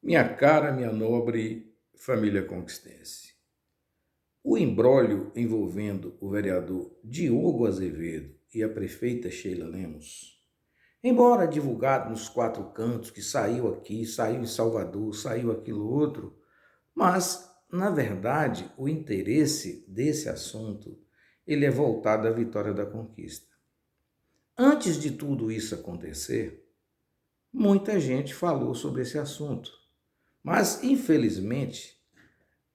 Minha cara, minha nobre família conquistense, o imbróglio envolvendo o vereador Diogo Azevedo e a prefeita Sheila Lemos, embora divulgado nos quatro cantos, que saiu aqui, saiu em Salvador, saiu aquilo outro, mas, na verdade, o interesse desse assunto ele é voltado à vitória da conquista. Antes de tudo isso acontecer, muita gente falou sobre esse assunto, mas, infelizmente,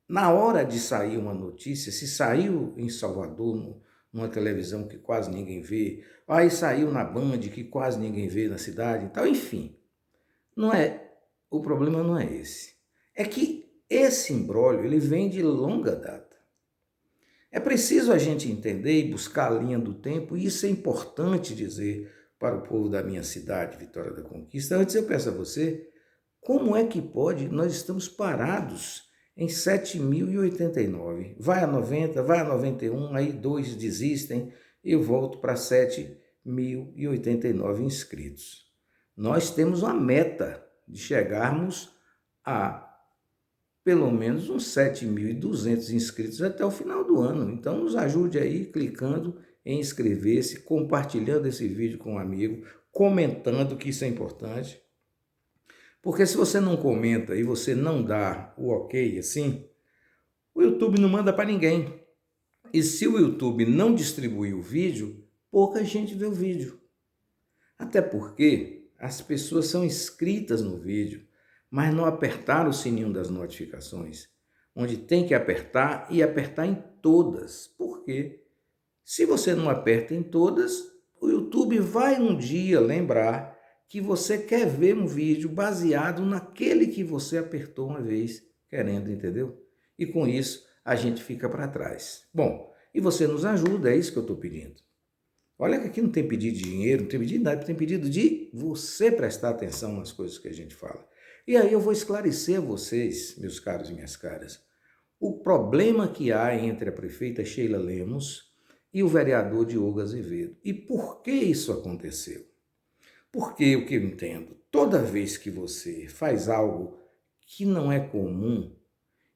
na hora de sair uma notícia, se saiu em Salvador, numa televisão que quase ninguém vê, aí saiu na Band que quase ninguém vê na cidade, então, enfim, não é, o problema não é esse. É que esse imbróglio, ele vem de longa data. É preciso a gente entender e buscar a linha do tempo, e isso é importante dizer para o povo da minha cidade, Vitória da Conquista. Antes eu peço a você, como é que pode, nós estamos parados em 7.089. Vai a 90, vai a 91, aí dois desistem, eu volto para 7.089 inscritos. Nós temos uma meta de chegarmos a pelo menos uns 7.200 inscritos até o final do ano. Então nos ajude aí clicando em inscrever-se, compartilhando esse vídeo com um amigo, comentando, que isso é importante. Porque se você não comenta e você não dá o ok assim, o YouTube não manda para ninguém. E se o YouTube não distribuir o vídeo, pouca gente vê o vídeo. Até porque as pessoas são inscritas no vídeo, mas não apertaram o sininho das notificações, onde tem que apertar e apertar em todas. Por quê? Se você não aperta em todas, o YouTube vai um dia lembrar que você quer ver um vídeo baseado naquele que você apertou uma vez querendo, entendeu? E com isso a gente fica para trás. Bom, e você nos ajuda, é isso que eu estou pedindo. Olha que aqui não tem pedido de dinheiro, não tem pedido de nada, tem pedido de você prestar atenção nas coisas que a gente fala. E aí eu vou esclarecer a vocês, meus caros e minhas caras, o problema que há entre a prefeita Sheila Lemos e o vereador Diogo Azevedo. E por que isso aconteceu? Porque o que eu entendo, toda vez que você faz algo que não é comum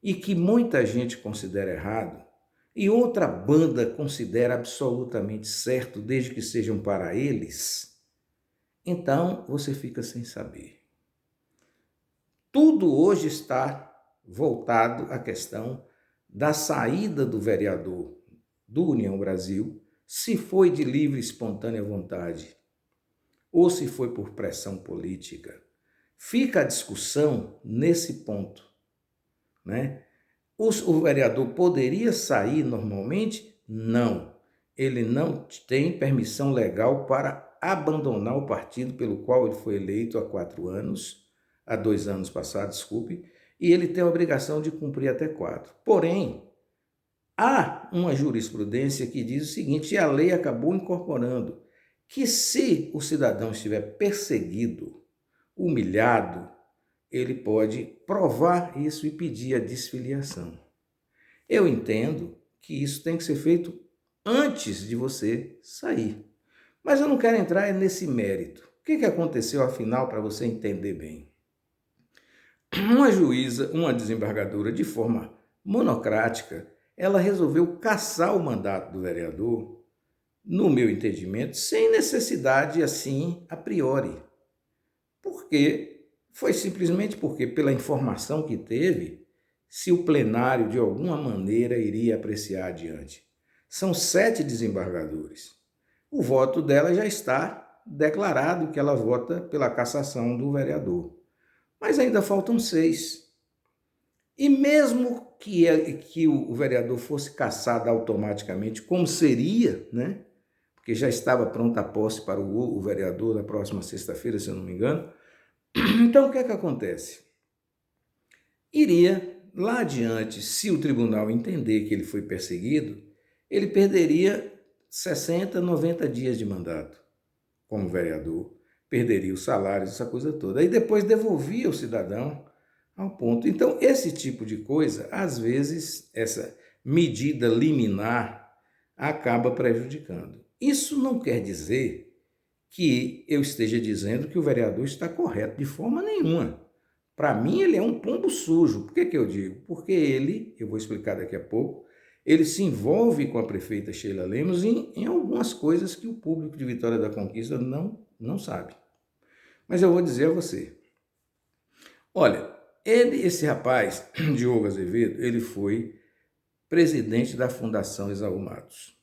e que muita gente considera errado, e outra banda considera absolutamente certo, desde que sejam para eles, então você fica sem saber. Tudo hoje está voltado à questão da saída do vereador do União Brasil, se foi de livre e espontânea vontade ou se foi por pressão política. Fica a discussão nesse ponto, né? O vereador poderia sair normalmente? Não. Ele não tem permissão legal para abandonar o partido pelo qual ele foi eleito há 2 anos passados, desculpe, e ele tem a obrigação de cumprir até 4. Porém, há uma jurisprudência que diz o seguinte, e a lei acabou incorporando, que se o cidadão estiver perseguido, humilhado, ele pode provar isso e pedir a desfiliação. Eu entendo que isso tem que ser feito antes de você sair. Mas eu não quero entrar nesse mérito. O que aconteceu afinal para você entender bem? Uma juíza, uma desembargadora, de forma monocrática, ela resolveu cassar o mandato do vereador, no meu entendimento, sem necessidade assim a priori. Foi simplesmente porque, pela informação que teve, se o plenário de alguma maneira iria apreciar adiante. São 7 desembargadores. O voto dela já está declarado que ela vota pela cassação do vereador. Mas ainda faltam 6. E mesmo que o vereador fosse cassado automaticamente, como seria, né? Porque já estava pronta a posse para o vereador na próxima sexta-feira, se eu não me engano. Então, o que acontece? Iria, lá adiante, se o tribunal entender que ele foi perseguido, ele perderia 60, 90 dias de mandato como vereador, perderia os salários, essa coisa toda. Aí depois devolvia o cidadão ao ponto. Então, esse tipo de coisa, às vezes, essa medida liminar acaba prejudicando. Isso não quer dizer que eu esteja dizendo que o vereador está correto de forma nenhuma. Para mim, ele é um pombo sujo. Por que que eu digo? Porque ele, eu vou explicar daqui a pouco, ele se envolve com a prefeita Sheila Lemos em algumas coisas que o público de Vitória da Conquista não sabe. Mas eu vou dizer a você. Olha, esse rapaz, Diogo Azevedo, ele foi presidente da Fundação Esaú Matos.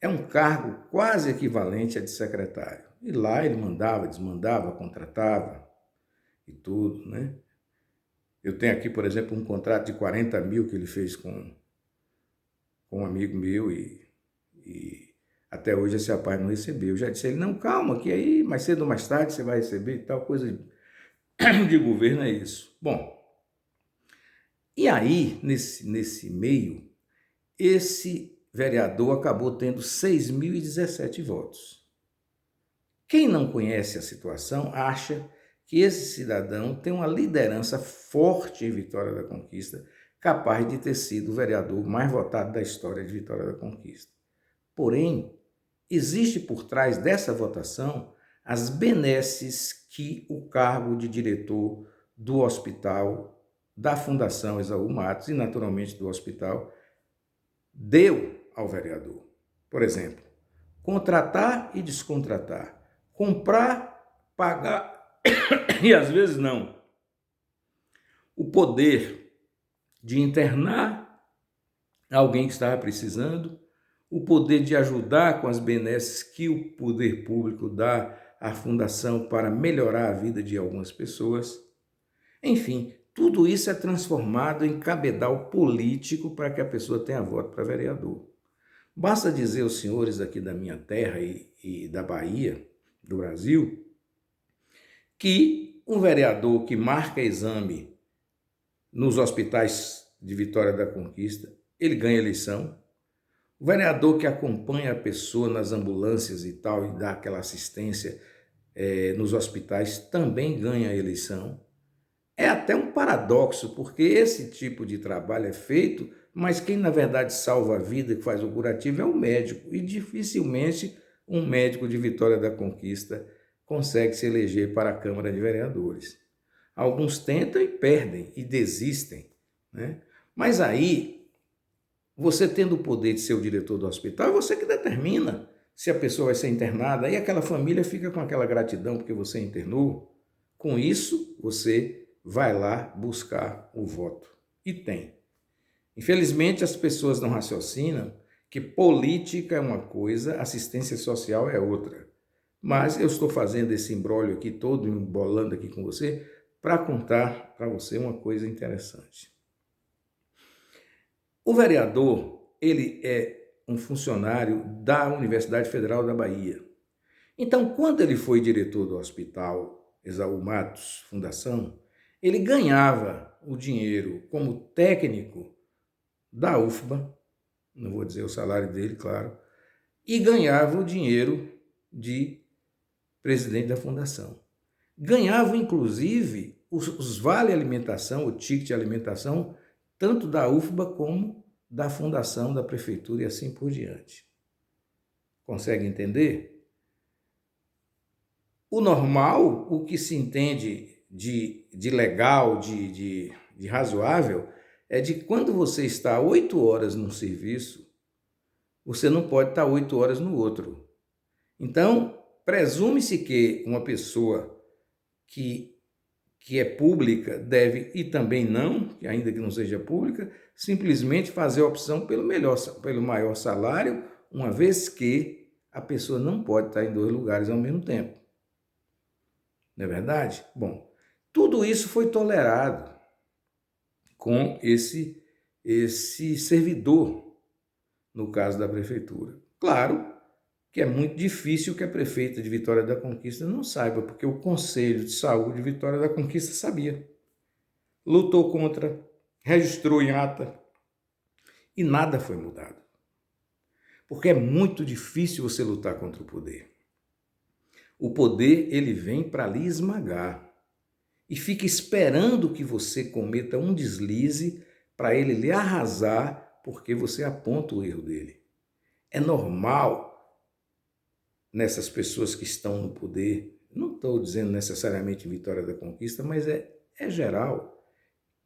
É um cargo quase equivalente a de secretário. E lá ele mandava, desmandava, contratava e tudo, né? Eu tenho aqui, por exemplo, um contrato de 40 mil que ele fez com um amigo meu e até hoje esse rapaz não recebeu. Eu já disse a ele, não, calma, que aí mais cedo ou mais tarde você vai receber e tal, coisa de governo é isso. Bom, e aí, nesse meio, esse vereador acabou tendo 6.017 votos. Quem não conhece a situação acha que esse cidadão tem uma liderança forte em Vitória da Conquista, capaz de ter sido o vereador mais votado da história de Vitória da Conquista. Porém, existe por trás dessa votação as benesses que o cargo de diretor do hospital, da Fundação Esaú Matos e, naturalmente, do hospital, deu ao vereador. Por exemplo, contratar e descontratar, comprar, pagar e às vezes não. O poder de internar alguém que estava precisando, o poder de ajudar com as benesses que o poder público dá à fundação para melhorar a vida de algumas pessoas. Enfim, tudo isso é transformado em cabedal político para que a pessoa tenha voto para vereador. Basta dizer aos senhores aqui da minha terra e da Bahia, do Brasil, que um vereador que marca exame nos hospitais de Vitória da Conquista, ele ganha eleição. O vereador que acompanha a pessoa nas ambulâncias e tal e dá aquela assistência nos hospitais também ganha eleição. É até um paradoxo, porque esse tipo de trabalho é feito, mas quem na verdade salva a vida, que faz o curativo, é o médico. E dificilmente um médico de Vitória da Conquista consegue se eleger para a Câmara de Vereadores. Alguns tentam e perdem e desistem, né? Mas aí, você tendo o poder de ser o diretor do hospital, é você que determina se a pessoa vai ser internada. Aí aquela família fica com aquela gratidão porque você internou. Com isso, você vai lá buscar o voto. E tem. Infelizmente, as pessoas não raciocinam que política é uma coisa, assistência social é outra. Mas eu estou fazendo esse imbróglio aqui todo, embolando aqui com você, para contar para você uma coisa interessante. O vereador, ele é um funcionário da Universidade Federal da Bahia. Então, quando ele foi diretor do Hospital Esaú Matos Fundação, ele ganhava o dinheiro como técnico da UFBA, não vou dizer o salário dele, claro, e ganhava o dinheiro de presidente da fundação. Ganhava, inclusive, os vale alimentação, o ticket de alimentação, tanto da UFBA como da fundação, da prefeitura e assim por diante. Consegue entender? O normal, o que se entende de legal, de razoável, é de quando você está 8 horas num serviço, você não pode estar 8 horas no outro. Então, presume-se que uma pessoa que é pública deve, e também não, ainda que não seja pública, simplesmente fazer a opção pelo maior salário, uma vez que a pessoa não pode estar em 2 lugares ao mesmo tempo. Não é verdade? Bom, tudo isso foi tolerado com esse servidor, no caso da prefeitura. Claro que é muito difícil que a prefeita de Vitória da Conquista não saiba, porque o Conselho de Saúde de Vitória da Conquista sabia. Lutou contra, registrou em ata e nada foi mudado. Porque é muito difícil você lutar contra o poder. O poder, ele vem para lhe esmagar e fica esperando que você cometa um deslize para ele lhe arrasar porque você aponta o erro dele. É normal nessas pessoas que estão no poder, não estou dizendo necessariamente em Vitória da Conquista, mas é é geral.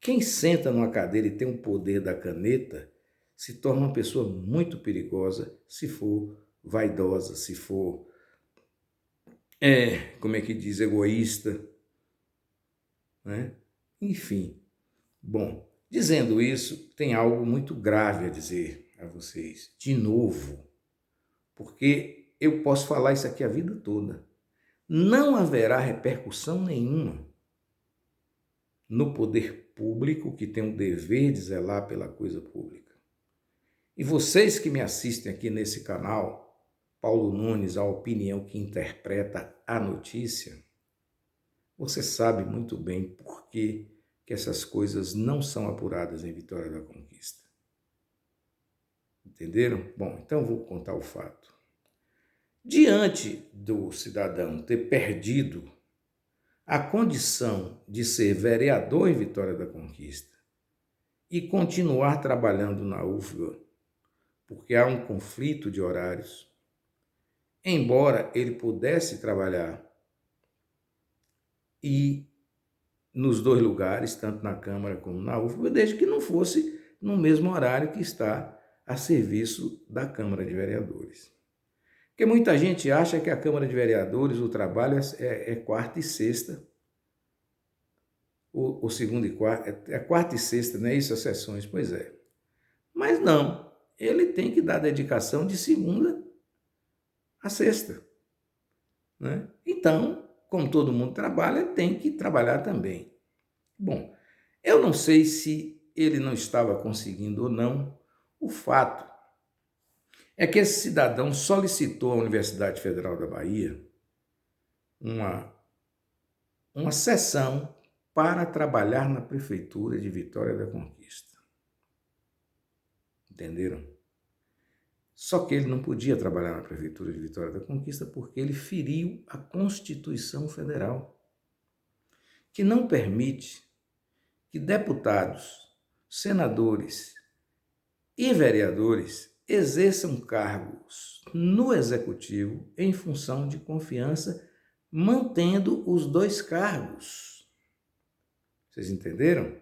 Quem senta numa cadeira e tem o poder da caneta se torna uma pessoa muito perigosa se for vaidosa, se for, como é que diz, egoísta, né? Enfim, bom, dizendo isso, tem algo muito grave a dizer a vocês, de novo, porque eu posso falar isso aqui a vida toda. Não haverá repercussão nenhuma no poder público, que tem o dever de zelar pela coisa pública. E vocês que me assistem aqui nesse canal, Paulo Nunes, a opinião que interpreta a notícia, você sabe muito bem por que essas coisas não são apuradas em Vitória da Conquista. Entenderam? Bom, então vou contar o fato. Diante do cidadão ter perdido a condição de ser vereador em Vitória da Conquista e continuar trabalhando na UFBA, porque há um conflito de horários, embora ele pudesse trabalhar e nos dois lugares, tanto na Câmara como na UFBA, desde que não fosse no mesmo horário que está a serviço da Câmara de Vereadores. Porque muita gente acha que a Câmara de Vereadores, o trabalho é quarta e sexta, ou segunda e quarta, é quarta e sexta, não é isso, as sessões? Pois é. Mas não, ele tem que dar dedicação de segunda a sexta, né? Então, como todo mundo trabalha, tem que trabalhar também. Bom, eu não sei se ele não estava conseguindo ou não. O fato é que esse cidadão solicitou à Universidade Federal da Bahia uma sessão para trabalhar na Prefeitura de Vitória da Conquista. Entenderam? Só que ele não podia trabalhar na Prefeitura de Vitória da Conquista porque ele feriu a Constituição Federal, que não permite que deputados, senadores e vereadores exerçam cargos no Executivo em função de confiança, mantendo os dois cargos. Vocês entenderam?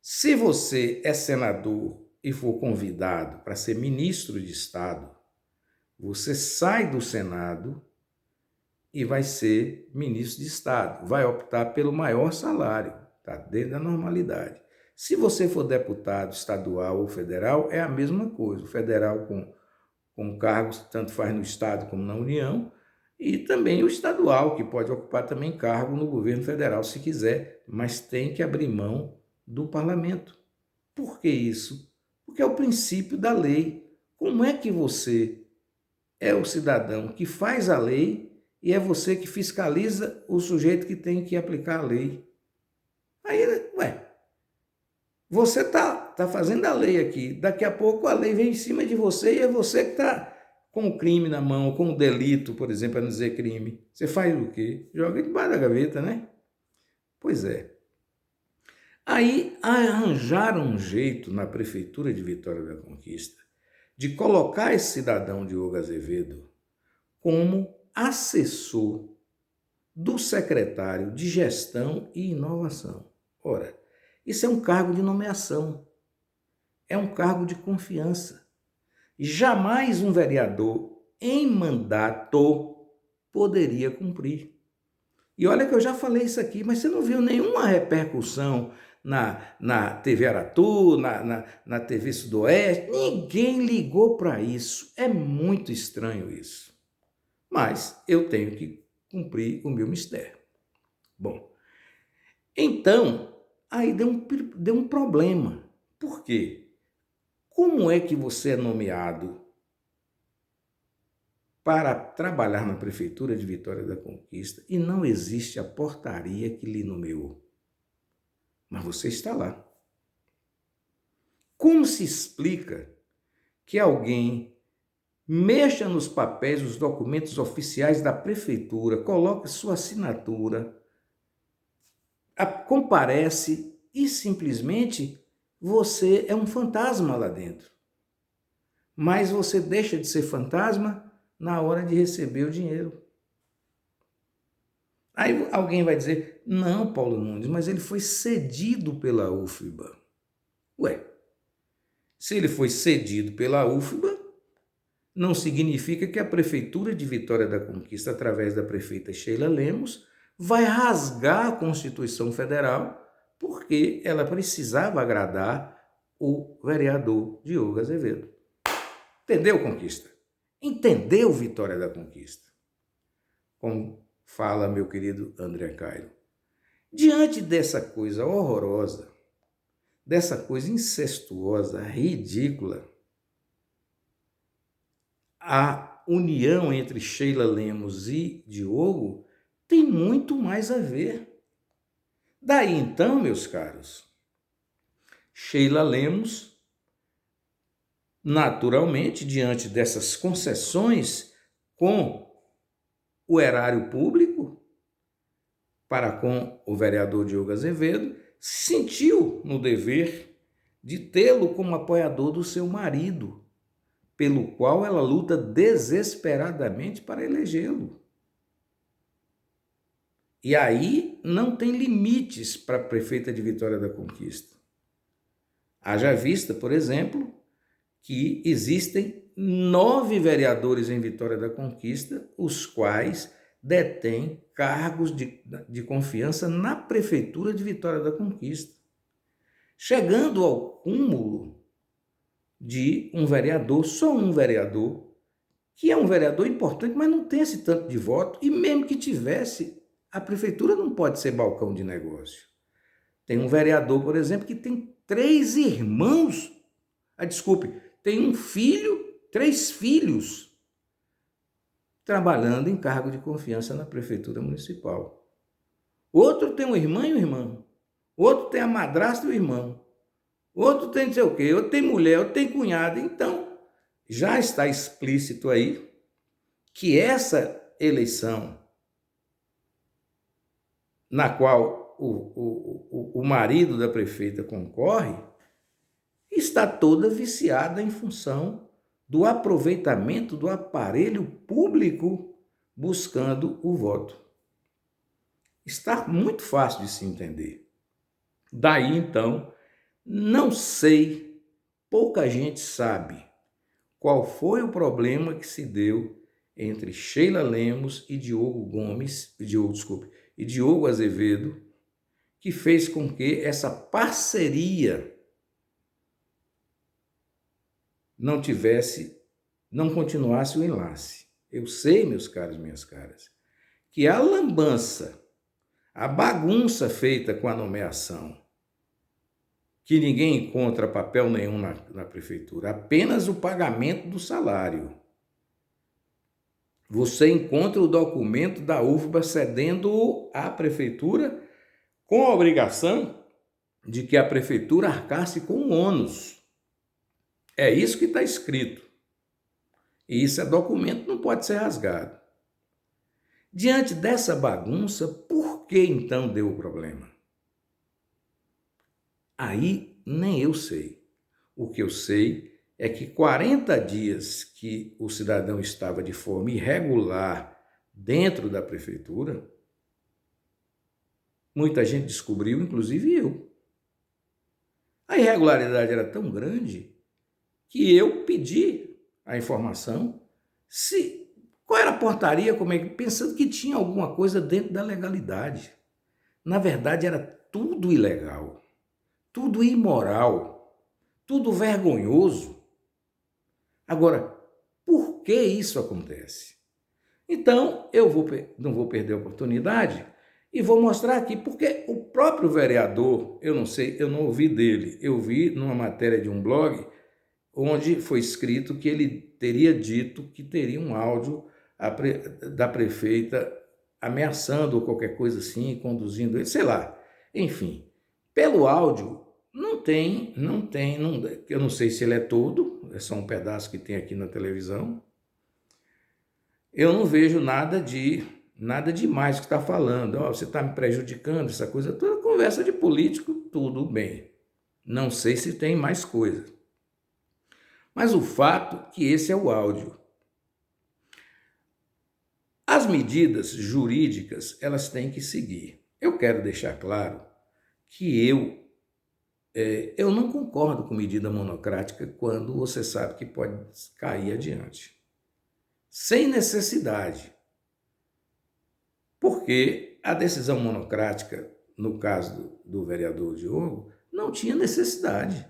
Se você é senador e for convidado para ser ministro de Estado, você sai do Senado e vai ser ministro de Estado. Vai optar pelo maior salário, está dentro da normalidade. Se você for deputado estadual ou federal, é a mesma coisa. O federal com cargos, tanto faz no Estado como na União, e também o estadual, que pode ocupar também cargo no governo federal, se quiser, mas tem que abrir mão do parlamento. Por que isso? Porque é o princípio da lei. Como é que você é o cidadão que faz a lei e é você que fiscaliza o sujeito que tem que aplicar a lei? Aí, você tá fazendo a lei aqui, daqui a pouco a lei vem em cima de você e é você que está com o crime na mão, com o delito, por exemplo, para não dizer crime. Você faz o quê? Joga debaixo da gaveta, né? Pois é. Aí arranjaram um jeito na Prefeitura de Vitória da Conquista de colocar esse cidadão Diogo Azevedo como assessor do secretário de Gestão e Inovação. Ora, isso é um cargo de nomeação, é um cargo de confiança. Jamais um vereador em mandato poderia cumprir. E olha que eu já falei isso aqui, mas você não viu nenhuma repercussão na TV Aratu, na TV Sudoeste. Ninguém ligou para isso. É muito estranho isso. Mas eu tenho que cumprir o meu mistério. Bom, então, aí deu um problema. Por quê? Como é que você é nomeado para trabalhar na Prefeitura de Vitória da Conquista e não existe a portaria que lhe nomeou? Mas você está lá. Como se explica que alguém mexa nos papéis, os documentos oficiais da Prefeitura, coloque sua assinatura, comparece e simplesmente você é um fantasma lá dentro? Mas você deixa de ser fantasma na hora de receber o dinheiro. Aí alguém vai dizer, não, Paulo Nunes, mas ele foi cedido pela UFBA. Ué, se ele foi cedido pela UFBA, não significa que a Prefeitura de Vitória da Conquista, através da prefeita Sheila Lemos, vai rasgar a Constituição Federal porque ela precisava agradar o vereador Diogo Azevedo. Entendeu, Conquista? Entendeu, Vitória da Conquista? Como fala meu querido André Cairo. Diante dessa coisa horrorosa, dessa coisa incestuosa, ridícula, a união entre Sheila Lemos e Diogo tem muito mais a ver. Daí então, meus caros, Sheila Lemos, naturalmente, diante dessas concessões com o erário público, para com o vereador Diogo Azevedo, sentiu no dever de tê-lo como apoiador do seu marido, pelo qual ela luta desesperadamente para elegê-lo. E aí não tem limites para a prefeita de Vitória da Conquista. Haja vista, por exemplo, que existem 9 vereadores em Vitória da Conquista, os quais detêm cargos de confiança na prefeitura de Vitória da Conquista, chegando ao cúmulo de um vereador, só um vereador, que é um vereador importante, mas não tem esse tanto de voto, e mesmo que tivesse, a prefeitura não pode ser balcão de negócio. Tem um vereador, por exemplo, que tem 3 irmãos, tem um filho, 3 filhos, trabalhando em cargo de confiança na prefeitura municipal. Outro tem uma irmã e um irmão, outro tem a madrasta e o irmão, outro tem não sei o quê, outro tem mulher, outro tem cunhado. Então, já está explícito aí que essa eleição, na qual o marido da prefeita concorre, está toda viciada em função do aproveitamento do aparelho público buscando o voto. Está muito fácil de se entender. Daí, então, não sei, pouca gente sabe qual foi o problema que se deu entre Sheila Lemos e Diogo Azevedo, que fez com que essa parceria não continuasse o enlace. Eu sei, meus caros, minhas caras, que a lambança, a bagunça feita com a nomeação, que ninguém encontra papel nenhum na prefeitura, apenas o pagamento do salário. Você encontra o documento da UFBA cedendo à prefeitura com a obrigação de que a prefeitura arcasse com o ônus. É isso que está escrito. E isso é documento, não pode ser rasgado. Diante dessa bagunça, por que então deu o problema? Aí nem eu sei. O que eu sei é que 40 dias que o cidadão estava de forma irregular dentro da prefeitura, muita gente descobriu, inclusive eu. A irregularidade era tão grande que eu pedi a informação qual era a portaria, pensando que tinha alguma coisa dentro da legalidade. Na verdade, era tudo ilegal, tudo imoral, tudo vergonhoso. Agora, por que isso acontece? Então, não vou perder a oportunidade e vou mostrar aqui, porque o próprio vereador, eu não sei, eu não ouvi dele, eu vi numa matéria de um blog onde foi escrito que ele teria dito que teria um áudio da prefeita ameaçando ou qualquer coisa assim, conduzindo ele, sei lá. Enfim, pelo áudio, eu não sei se ele é todo, é só um pedaço que tem aqui na televisão. Eu não vejo nada demais que está falando. Você está me prejudicando, essa coisa toda, conversa de político, tudo bem. Não sei se tem mais coisa. Mas o fato é que esse é o áudio. As medidas jurídicas, elas têm que seguir. Eu quero deixar claro que eu não concordo com medida monocrática quando você sabe que pode cair adiante. Sem necessidade. Porque a decisão monocrática, no caso do vereador Diogo, não tinha necessidade.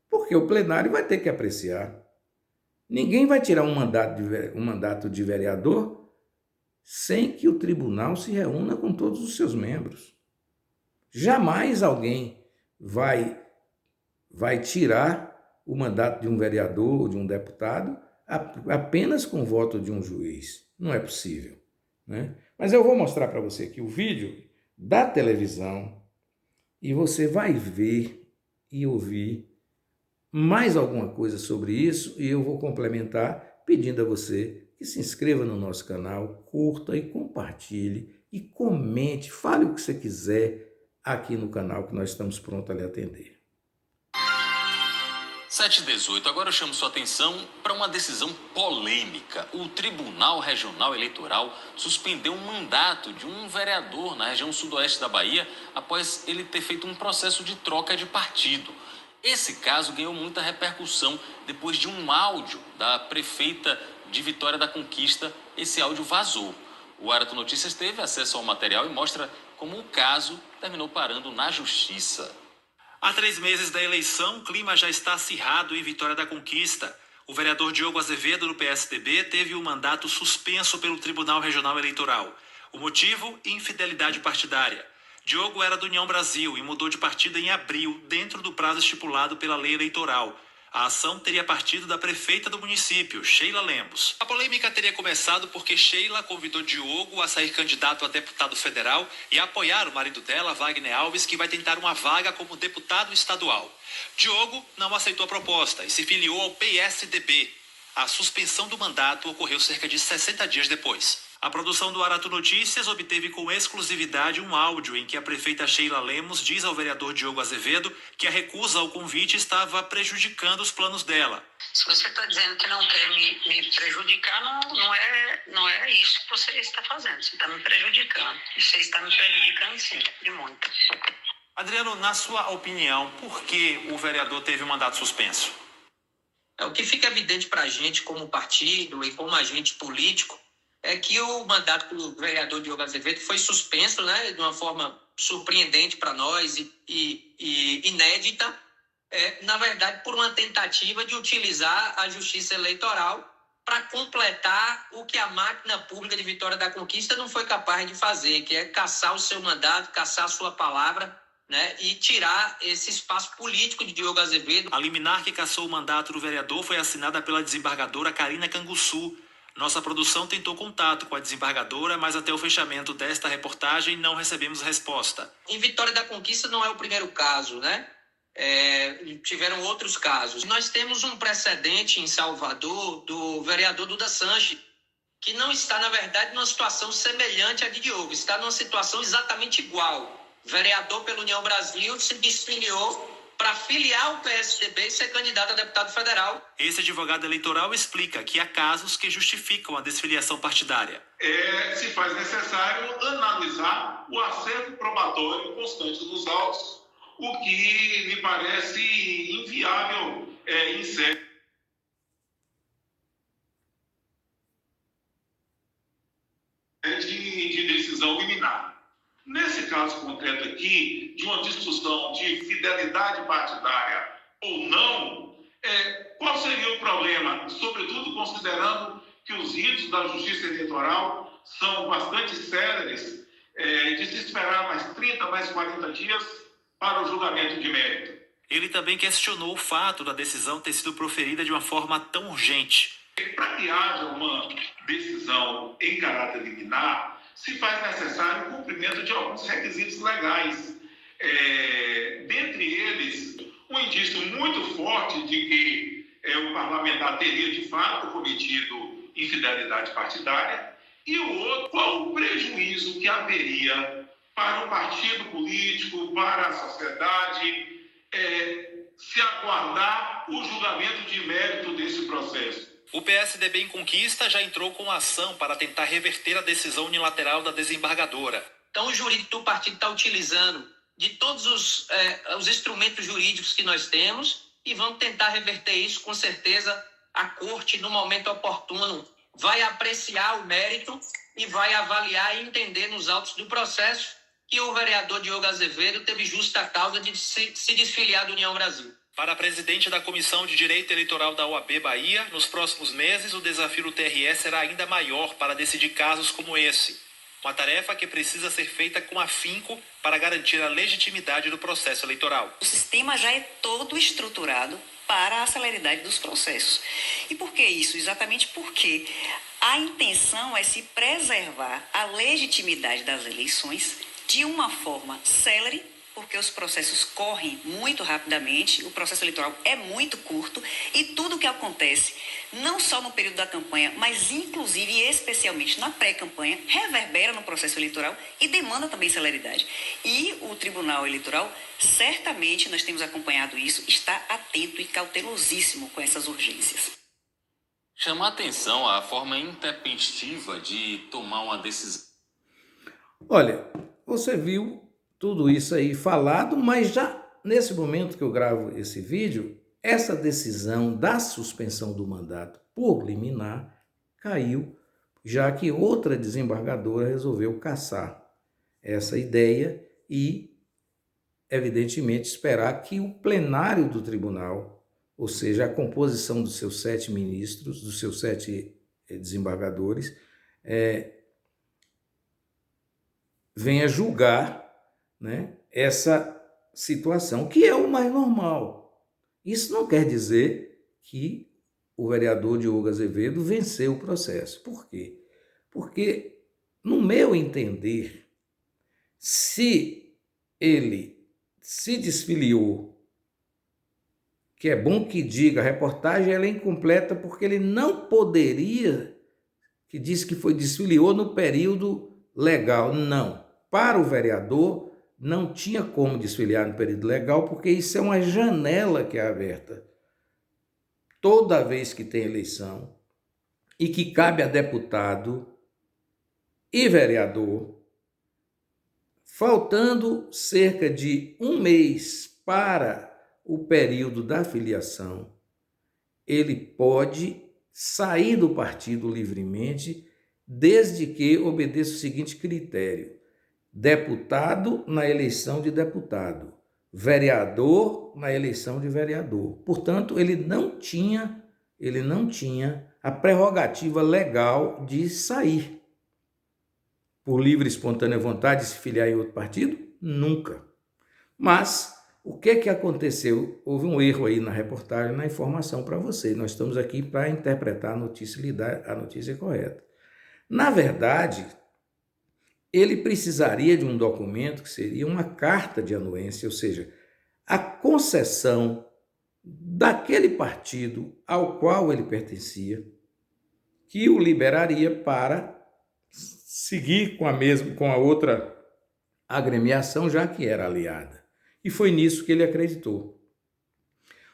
Porque o plenário vai ter que apreciar. Ninguém vai tirar um mandato de vereador sem que o tribunal se reúna com todos os seus membros. Jamais alguém vai tirar o mandato de um vereador ou de um deputado apenas com o voto de um juiz. Não é possível, né? Mas eu vou mostrar para você aqui o vídeo da televisão e você vai ver e ouvir mais alguma coisa sobre isso e eu vou complementar pedindo a você que se inscreva no nosso canal, curta e compartilhe e comente, fale o que você quiser aqui no canal que nós estamos prontos a lhe atender. 7h18, agora eu chamo sua atenção para uma decisão polêmica. O Tribunal Regional Eleitoral suspendeu um mandato de um vereador na região sudoeste da Bahia após ele ter feito um processo de troca de partido. Esse caso ganhou muita repercussão depois de um áudio da prefeita de Vitória da Conquista. Esse áudio vazou. O Arato Notícias teve acesso ao material e mostra como o caso terminou parando na justiça. Há 3 meses da eleição, o clima já está acirrado em Vitória da Conquista. O vereador Diogo Azevedo, do PSDB, teve o mandato suspenso pelo Tribunal Regional Eleitoral. O motivo? Infidelidade partidária. Diogo era do União Brasil e mudou de partido em abril, dentro do prazo estipulado pela lei eleitoral. A ação teria partido da prefeita do município, Sheila Lemos. A polêmica teria começado porque Sheila convidou Diogo a sair candidato a deputado federal e a apoiar o marido dela, Wagner Alves, que vai tentar uma vaga como deputado estadual. Diogo não aceitou a proposta e se filiou ao PSDB. A suspensão do mandato ocorreu cerca de 60 dias depois. A produção do Arato Notícias obteve com exclusividade um áudio em que a prefeita Sheila Lemos diz ao vereador Diogo Azevedo que a recusa ao convite estava prejudicando os planos dela. Se você está dizendo que não quer me prejudicar, não é isso que você está fazendo. Você está me prejudicando. Você está me prejudicando, sim, e muito. Adriano, na sua opinião, por que o vereador teve o mandato suspenso? O que fica evidente para a gente como partido e como agente político é que o mandato do vereador Diogo Azevedo foi suspenso, né, de uma forma surpreendente para nós e inédita, na verdade, por uma tentativa de utilizar a justiça eleitoral para completar o que a máquina pública de Vitória da Conquista não foi capaz de fazer, que é cassar o seu mandato, cassar a sua palavra, né, e tirar esse espaço político de Diogo Azevedo. A liminar que cassou o mandato do vereador foi assinada pela desembargadora Karina Canguçu. Nossa produção tentou contato com a desembargadora, mas até o fechamento desta reportagem não recebemos resposta. Em Vitória da Conquista não é o primeiro caso, né? Tiveram outros casos. Nós temos um precedente em Salvador do vereador Duda Sanches, que não está, na verdade, numa situação semelhante à de Diogo, está numa situação exatamente igual. Vereador pela União Brasil se desfiliou para filiar o PSDB e ser candidato a deputado federal. Esse advogado eleitoral explica que há casos que justificam a desfiliação partidária. Se faz necessário analisar o acerto probatório constante dos autos, o que me parece inviável em série de decisão liminar. Nesse caso concreto aqui, de uma discussão de fidelidade partidária ou não, qual seria o problema? Sobretudo considerando que os ritos da justiça eleitoral são bastante céleres, de se esperar mais 30, mais 40 dias para o julgamento de mérito. Ele também questionou o fato da decisão ter sido proferida de uma forma tão urgente. Para que haja uma decisão em caráter liminar, se faz necessário o cumprimento de alguns requisitos legais. Dentre eles, um indício muito forte de que o parlamentar teria de fato cometido infidelidade partidária, e o outro, qual o prejuízo que haveria para o partido político, para a sociedade, se aguardar o julgamento de mérito desse processo. O PSDB em Conquista já entrou com ação para tentar reverter a decisão unilateral da desembargadora. Então, o jurídico do partido está utilizando de todos os instrumentos jurídicos que nós temos e vamos tentar reverter isso. Com certeza, a corte, no momento oportuno, vai apreciar o mérito e vai avaliar e entender nos autos do processo que o vereador Diogo Azevedo teve justa causa de se desfiliar da União Brasil. Para a presidente da Comissão de Direito Eleitoral da OAB Bahia, nos próximos meses o desafio do TRE será ainda maior para decidir casos como esse. Uma tarefa que precisa ser feita com afinco para garantir a legitimidade do processo eleitoral. O sistema já é todo estruturado para a celeridade dos processos. E por que isso? Exatamente porque a intenção é se preservar a legitimidade das eleições de uma forma célere, porque os processos correm muito rapidamente, o processo eleitoral é muito curto e tudo o que acontece, não só no período da campanha, mas inclusive e especialmente na pré-campanha, reverbera no processo eleitoral e demanda também celeridade. E o Tribunal Eleitoral, certamente, nós temos acompanhado isso, está atento e cautelosíssimo com essas urgências. Chama a atenção a forma intempestiva de tomar uma decisão. Olha, você viu tudo isso aí falado, mas já nesse momento que eu gravo esse vídeo, essa decisão da suspensão do mandato por liminar caiu, já que outra desembargadora resolveu cassar essa ideia e, evidentemente, esperar que o plenário do tribunal, ou seja, a composição dos seus 7 ministros, dos seus 7 desembargadores, venha julgar, né, essa situação, que é o mais normal. Isso não quer dizer que o vereador Diogo Azevedo venceu o processo. Por quê? Porque, no meu entender, se ele se desfiliou, que é bom que diga, a reportagem ela é incompleta porque ele não poderia, que diz que foi desfiliou no período legal. Não. Para o vereador, não tinha como desfiliar no período legal, porque isso é uma janela que é aberta. Toda vez que tem eleição e que cabe a deputado e vereador, faltando cerca de 1 mês para o período da filiação, ele pode sair do partido livremente, desde que obedeça o seguinte critério: deputado na eleição de deputado, vereador na eleição de vereador. Portanto, ele não tinha a prerrogativa legal de sair por livre e espontânea vontade de se filiar em outro partido? Nunca. Mas o que aconteceu? Houve um erro aí na reportagem, na informação para você. Nós estamos aqui para interpretar a notícia e lhe dar a notícia correta. Na verdade, ele precisaria de um documento que seria uma carta de anuência, ou seja, a concessão daquele partido ao qual ele pertencia, que o liberaria para seguir com a outra agremiação, já que era aliada. E foi nisso que ele acreditou.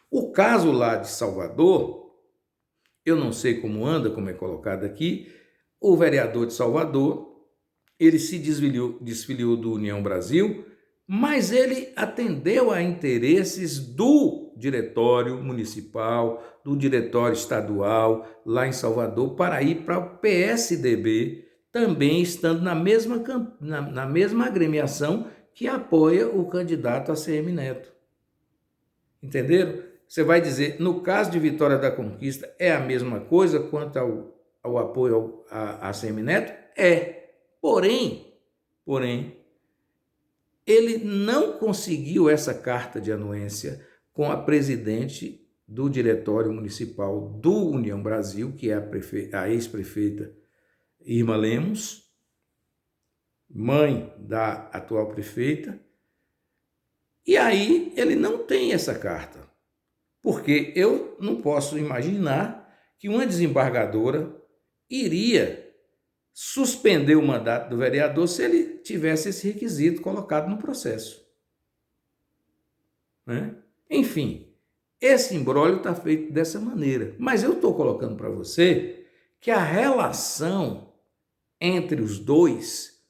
O caso lá de Salvador, eu não sei como anda, como é colocado aqui, o vereador de Salvador, ele se desfiliou do União Brasil, mas ele atendeu a interesses do diretório municipal, do diretório estadual lá em Salvador, para ir para o PSDB, também estando na mesma agremiação que apoia o candidato ACM Neto. Entenderam? Você vai dizer, no caso de Vitória da Conquista, é a mesma coisa quanto ao apoio a ACM Neto? É. Porém, ele não conseguiu essa carta de anuência com a presidente do Diretório Municipal do União Brasil, que é a ex-prefeita Irma Lemos, mãe da atual prefeita, e aí ele não tem essa carta, porque eu não posso imaginar que uma desembargadora iria suspender o mandato do vereador se ele tivesse esse requisito colocado no processo, né? Enfim, Esse imbróglio está feito dessa maneira. Mas eu estou colocando para você que a relação entre os dois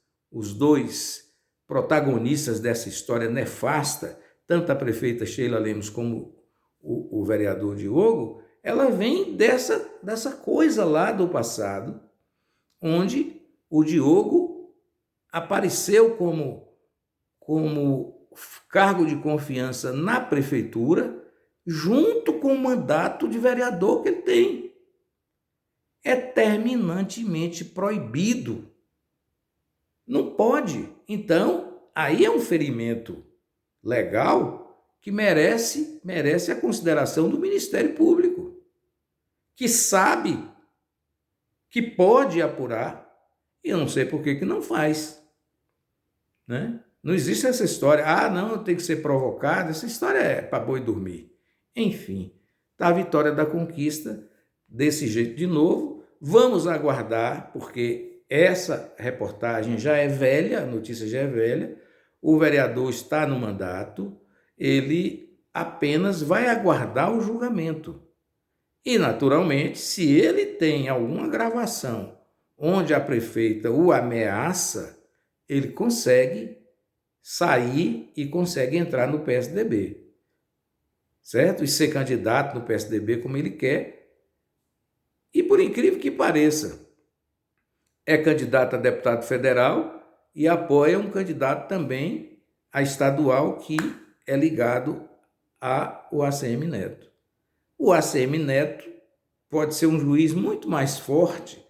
protagonistas dessa história nefasta, tanto a prefeita Sheila Lemos como o vereador Diogo, ela vem dessa coisa lá do passado, onde o Diogo apareceu como cargo de confiança na prefeitura, junto com o mandato de vereador que ele tem. É terminantemente proibido. Não pode. Então, aí é um ferimento legal que merece a consideração do Ministério Público, que sabe que pode apurar, e eu não sei por que não faz. Né? Não existe essa história, não, tem que ser provocado, essa história é para boi dormir. Enfim, tá a vitória da conquista desse jeito de novo. Vamos aguardar, porque essa reportagem já é velha, a notícia já é velha, o vereador está no mandato, ele apenas vai aguardar o julgamento. E, naturalmente, se ele tem alguma gravação onde a prefeita o ameaça, ele consegue sair e consegue entrar no PSDB, certo? E ser candidato no PSDB como ele quer. E, por incrível que pareça, é candidato a deputado federal e apoia um candidato também a estadual que é ligado ao ACM Neto. O ACM Neto pode ser um juiz muito mais forte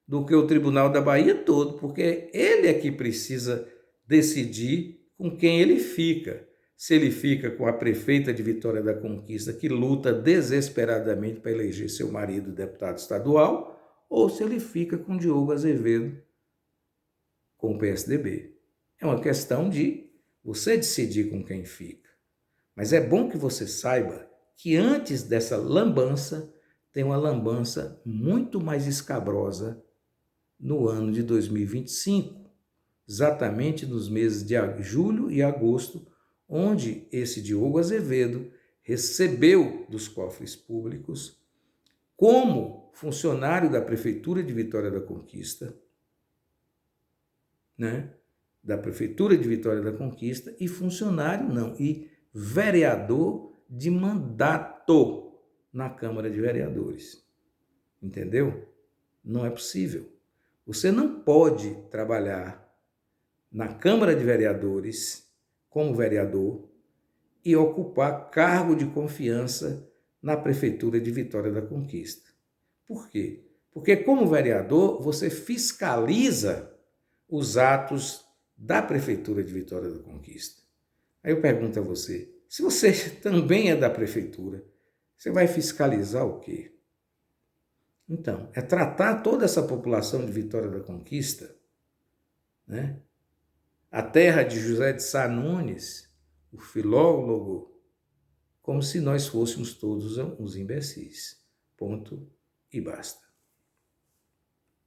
do que o Tribunal da Bahia todo, porque ele é que precisa decidir com quem ele fica. Se ele fica com a prefeita de Vitória da Conquista, que luta desesperadamente para eleger seu marido deputado estadual, ou se ele fica com Diogo Azevedo, com o PSDB. É uma questão de você decidir com quem fica. Mas é bom que você saiba que antes dessa lambança, tem uma lambança muito mais escabrosa no ano de 2025, exatamente nos meses de julho e agosto, onde esse Diogo Azevedo recebeu dos cofres públicos, como funcionário da Prefeitura de Vitória da Conquista, né? Da Prefeitura de Vitória da Conquista, e funcionário não, e vereador de mandato na Câmara de Vereadores. Entendeu? Não é possível. Você não pode trabalhar na Câmara de Vereadores como vereador e ocupar cargo de confiança na Prefeitura de Vitória da Conquista. Por quê? Porque como vereador você fiscaliza os atos da Prefeitura de Vitória da Conquista. Aí eu pergunto a você, se você também é da Prefeitura, você vai fiscalizar o quê? Então, é tratar toda essa população de Vitória da Conquista, né? A terra de José de Sá Nunes, o filólogo, como se nós fôssemos todos uns imbecis. Ponto e basta.